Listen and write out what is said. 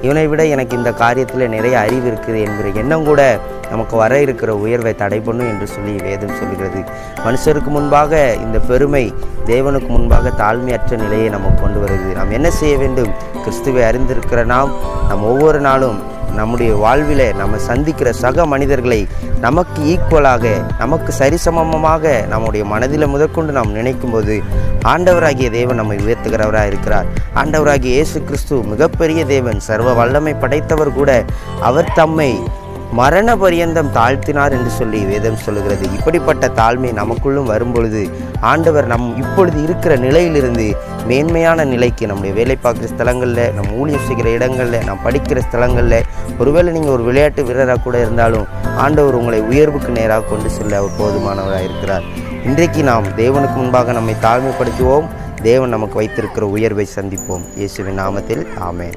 இவனை விட எனக்கு இந்த காரியத்தில் நிறைய அறிவு இருக்குது என்கிற எண்ணம் கூட நமக்கு வர இருக்கிற உயர்வை தடை பண்ணும் என்று சொல்லி வேதம் சொல்கிறது. மனுஷருக்கு முன்பாக இந்த பெருமை, தேவனுக்கு முன்பாக தாழ்மையற்ற நிலையை நமக்கு கொண்டு வருகிறது. நாம் என்ன செய்ய வேண்டும்? கிறிஸ்துவை அறிந்திருக்கிற நாம் ஒவ்வொரு நாளும் நம்முடைய வாழ்வில் நம்ம சந்திக்கிற சக மனிதர்களை நமக்கு ஈக்குவலாக, நமக்கு சரிசமமாக நம்முடைய மனதில் முதற்கொண்டு நாம் நினைக்கும் போது ஆண்டவராகிய தேவன் நம்மை உயர்த்துகிறவராக இருக்கிறார். ஆண்டவராகிய இயேசு கிறிஸ்து மிகப்பெரிய தேவன், சர்வ வல்லமை படைத்தவர் கூட அவர் தம்மை மரண பரியந்தம் தாழ்த்தினார் என்று சொல்லி வேதம் சொல்லுகிறது. இப்படிப்பட்ட தாழ்மை நமக்குள்ளும் வரும்பொழுது ஆண்டவர் இப்பொழுது இருக்கிற நிலையிலிருந்து மேன்மையான நிலைக்கு, நம்முடைய வேலை பார்க்குற ஸ்தலங்களில், நம் ஊழியம் செய்கிற இடங்களில், நாம் படிக்கிற ஸ்தலங்களில், ஒருவேளை நீங்கள் ஒரு விளையாட்டு வீரராக கூட இருந்தாலும் ஆண்டவர் உங்களை உயர்வுக்கு நேராக கொண்டு செல்ல அவர் போதுமானவராக இருக்கிறார். இன்றைக்கு நாம் தேவனுக்கு முன்பாக நம்மை தாழ்மைப்படுத்துவோம். தேவன் நமக்கு வைத்திருக்கிற உயர்வை சந்திப்போம். இயேசுவின் நாமத்தில் ஆமென்.